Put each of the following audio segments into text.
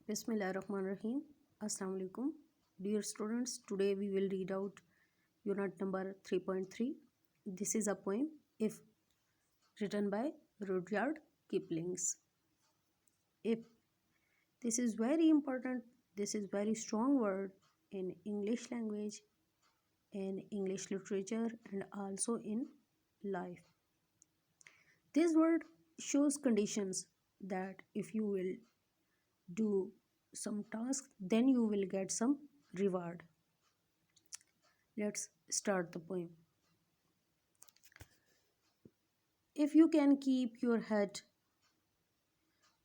Bismillahirrahmanirrahim. Assalamu alaikum. Dear students, today we will read out unit number 3.3. This is a poem, If, written by Rudyard Kipling's. If. This is very important. This is very strong word in English language, in English literature, and also in life. This word shows conditions that if you will do some task, then you will get some reward. Let's start the poem. If you can keep your head,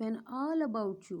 when all about you,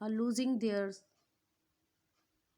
are losing theirs,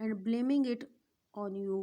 and blaming it on you,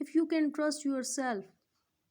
If you can trust yourself,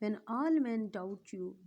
when all men doubt you,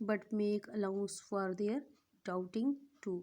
but make allowance for their doubting too,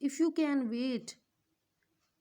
If you can wait,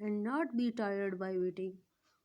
and not be tired by waiting,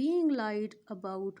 being lied about,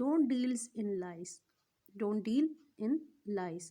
don't deal in lies,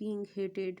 being hated,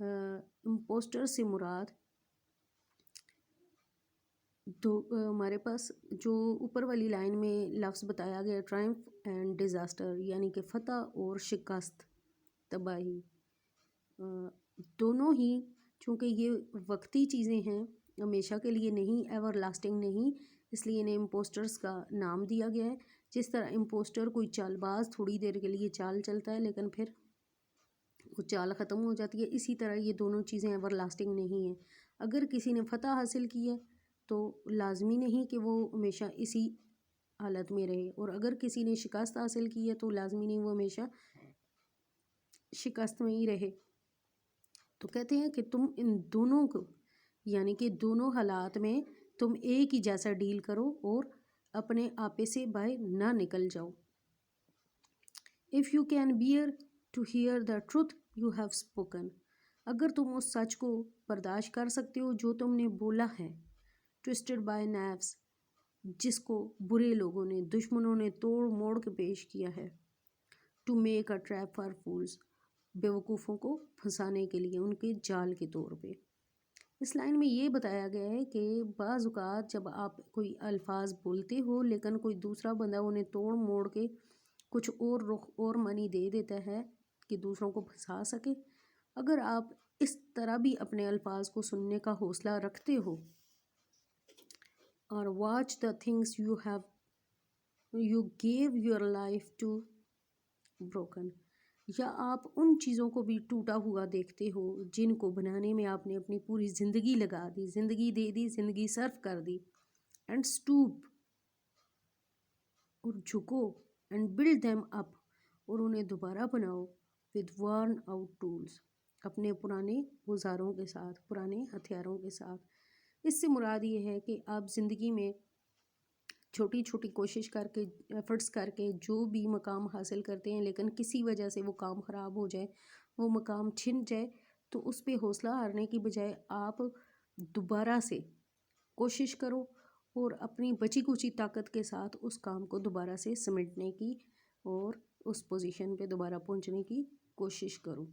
impostor سے مراد ہمارے پاس جو اوپر والی line میں لفظ بتایا گیا ٹرائمف and disaster, یعنی کہ فتح اور شکست، تباہی، دونوں ہی چونکہ یہ وقتی چیزیں ہیں، ہمیشہ کے لیے نہیں، ایور لاسٹنگ نہیں، اس لیے انہیں امپوسٹرز کا نام دیا گیا ہے۔ جس طرح امپوسٹر کوئی چال باز تھوڑی دیر کے لیے چال چلتا ہے لیکن پھر وہ چال ختم ہو جاتی ہے، اسی طرح یہ دونوں چیزیں ایور لاسٹنگ نہیں ہیں۔ اگر کسی نے فتح حاصل کی ہے تو لازمی نہیں کہ وہ ہمیشہ اسی حالت میں رہے، اور اگر کسی نے شکست حاصل کی ہے تو لازمی نہیں وہ ہمیشہ شکست میں ہی رہے۔ تو کہتے ہیں کہ تم ان دونوں کو، یعنی کہ دونوں حالات میں تم ایک ہی جیسا ڈیل کرو اور اپنے آپے سے باہر نہ نکل جاؤ۔ If you can bear to hear the truth you have spoken، اگر تم اس سچ کو برداشت کر سکتے ہو جو تم نے بولا ہے، twisted by knives، جس کو برے لوگوں نے، دشمنوں نے توڑ موڑ کے پیش کیا ہے، to make a trap for fools، بیوقوفوں کو پھنسانے کے لیے، ان کے جال کے طور پہ۔ اس لائن میں یہ بتایا گیا ہے کہ بعض اوقات جب آپ کوئی الفاظ بولتے ہو لیکن کوئی دوسرا بندہ انہیں توڑ موڑ کے کچھ اور رخ اور معنی دے دیتا ہے کہ دوسروں کو پھنسا سکے، اگر آپ اس طرح بھی اپنے الفاظ کو سننے کا حوصلہ رکھتے ہو، اور watch the things you gave your life to broken, یا آپ ان چیزوں کو بھی ٹوٹا ہوا دیکھتے ہو جن کو بنانے میں آپ نے اپنی پوری زندگی لگا دی، زندگی دے دی، زندگی صرف کر دی، اینڈ اسٹوپ، اور جھکو، اینڈ بلڈ دیم اپ، اور انہیں دوبارہ بناؤ، ود ورن آؤٹ ٹولس، اپنے پرانے اوزاروں کے ساتھ، پرانے ہتھیاروں کے ساتھ۔ اس سے مراد یہ ہے کہ آپ زندگی میں چھوٹی چھوٹی کوشش کر کے، ایفرٹس کر کے جو بھی مقام حاصل کرتے ہیں لیکن کسی وجہ سے وہ کام خراب ہو جائے، وہ مقام چھن جائے، تو اس پہ حوصلہ ہارنے کی بجائے آپ دوبارہ سے کوشش کرو اور اپنی بچی کچی طاقت کے ساتھ اس کام کو دوبارہ سے سمیٹنے کی اور اس پوزیشن پہ دوبارہ پہنچنے کی کوشش کرو۔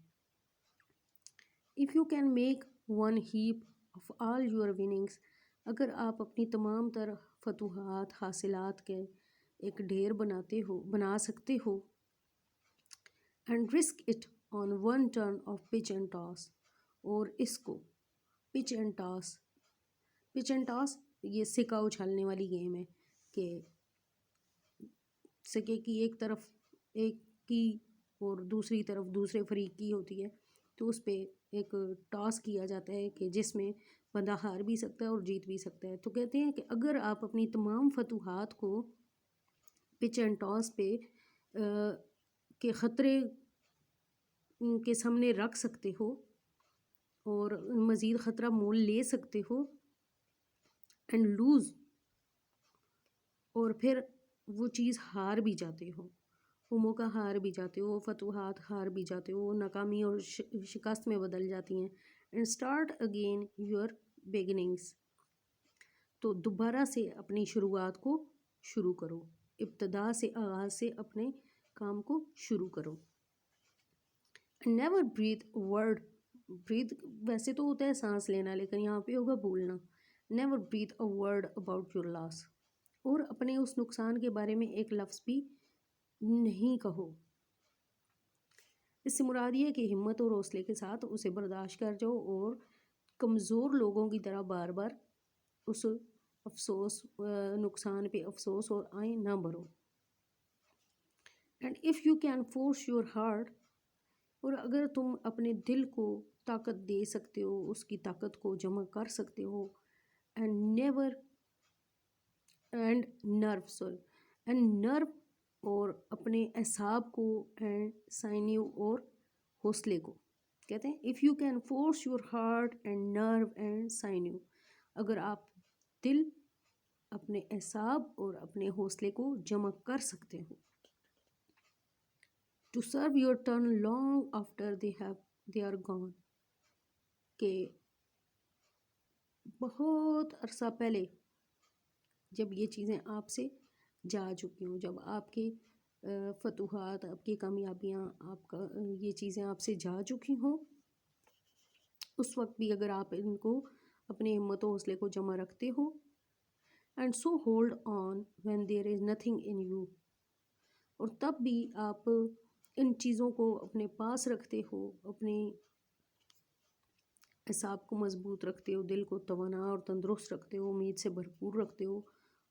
If you can make one heap of all your winnings، اگر آپ اپنی تمام تر فتوحات، حاصلات کے ایک ڈھیر بنا سکتے ہو، and risk it on one turn of pitch and toss، اور اس کو pitch and toss یہ سکہ اچھالنے والی گیم ہے کہ سکے کی ایک طرف ایک کی اور دوسری طرف دوسرے فریق کی ہوتی ہے، تو اس پہ ایک ٹاس کیا جاتا ہے کہ جس میں بندہ ہار بھی سکتا ہے اور جیت بھی سکتا ہے۔ تو کہتے ہیں کہ اگر آپ اپنی تمام فتوحات کو پچ اینڈ ٹاس پہ کے خطرے کے سامنے رکھ سکتے ہو اور مزید خطرہ مول لے سکتے ہو، اینڈ لوز، اور پھر وہ چیز ہار بھی جاتے ہو، وہ موقع ہار بھی جاتے ہو، وہ فتوحات ہار بھی جاتے ہو، وہ ناکامی اور شکست میں بدل جاتی ہیں، and start again your beginnings, تو دوبارہ سے اپنی شروعات کو شروع کرو، ابتدا سے، آغاز سے اپنے کام کو شروع کرو۔ نیور بریتھ ورڈ، بریتھ ویسے تو ہوتا ہے سانس لینا لیکن یہاں پہ ہوگا بولنا، never breathe a word about your loss, اور اپنے اس نقصان کے بارے میں ایک لفظ بھی نہیں کہو۔ اس سے مراد یہ ہے کہ ہمت اور حوصلے کے ساتھ اسے برداشت کر جاؤ اور کمزور لوگوں کی طرح بار بار اس نقصان پہ افسوس اور آئیں نہ بھرو۔ And if you can force your heart, اور اگر تم اپنے دل کو طاقت دے سکتے ہو، اس کی طاقت کو جمع کر سکتے ہو، اینڈ نرو، اور اپنے اعصاب کو، اینڈ سائنیو، اور حوصلے کو، کہتے ہیں if you can force your heart and nerve and sinew, اگر آپ دل، اپنے اعصاب اور اپنے حوصلے کو جمع کر سکتے ہو، to serve your turn long after they are gone, کہ بہت عرصہ پہلے جب یہ چیزیں آپ سے جا چکی ہوں، جب آپ کے فتوحات، آپ کی کامیابیاں، آپ کا یہ چیزیں آپ سے جا چکی ہوں، اس وقت بھی اگر آپ ان کو اپنے ہمت و حوصلے کو جمع رکھتے ہو. And so hold on when there is nothing in you. اور تب بھی آپ ان چیزوں کو اپنے پاس رکھتے ہو، اپنے اعصاب کو مضبوط رکھتے ہو، دل کو توانا اور تندرست رکھتے ہو، امید سے بھرپور رکھتے ہو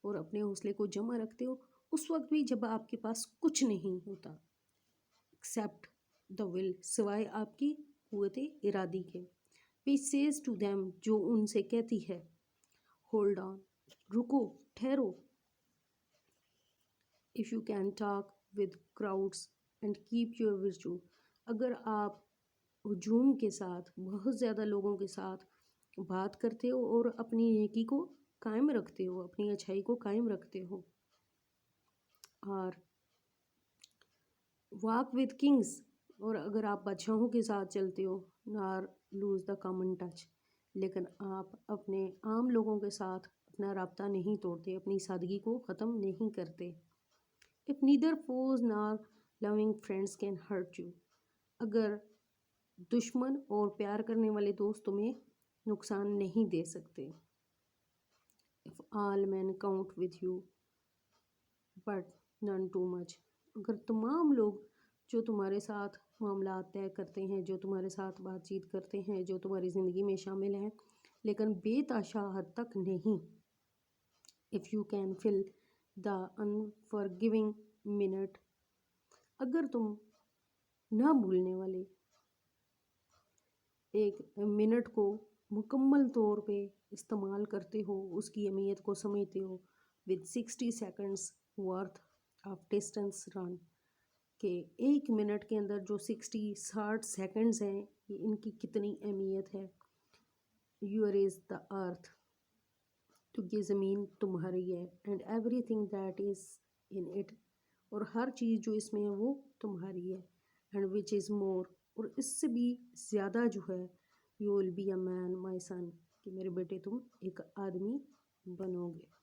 اور اپنے حوصلے کو جمع رکھتے ہو، اس وقت بھی جب آپ کے پاس کچھ نہیں ہوتا ایکسیپٹ دا ول، سوائے آپ کی قوت ارادی کے. which says to them، جو ان سے کہتی ہے ہولڈ آن، رکو، ٹھہرو. if you can talk with crowds and keep your virtue، اگر آپ ہجوم کے ساتھ، بہت زیادہ لوگوں کے ساتھ بات کرتے ہو اور اپنی نیکی کو قائم رکھتے ہو، اپنی اچھائی کو قائم رکھتے ہو. اور واک ود کنگز، اور اگر آپ بادشاہوں کے ساتھ چلتے ہو، نار لوز دا کامن ٹچ، لیکن آپ اپنے عام لوگوں کے ساتھ اپنا رابطہ نہیں توڑتے، اپنی سادگی کو ختم نہیں کرتے. if neither foes nor loving friends can hurt you، اگر دشمن اور پیار کرنے والے دوست تمہیں نقصان نہیں دے سکتے. if all men count with you but none too much، اگر تمام لوگ جو تمہارے ساتھ معاملات طے کرتے ہیں، جو تمہارے ساتھ بات چیت کرتے ہیں، جو تمہاری زندگی میں شامل ہیں، لیکن بے تحاشا حد تک نہیں. if you can fill the unforgiving minute، اگر تم نہ بھولنے والے ایک منٹ کو مکمل طور پہ استعمال کرتے ہو، اس کی اہمیت کو سمجھتے ہو. with 60 seconds worth of distance run، کہ ایک منٹ کے اندر جو 60 سیکنڈز ہیں، ان کی کتنی اہمیت ہے. یور از دا ارتھ، کیونکہ زمین تمہاری ہے. And every thing that is in it, اور ہر چیز جو اس میں ہے وہ تمہاری ہے. اینڈ وچ از مور، اور اس سے بھی زیادہ جو ہے، یو ول بی اے مین مائی سن، کہ میرے بیٹے تم ایک آدمی بنو گے.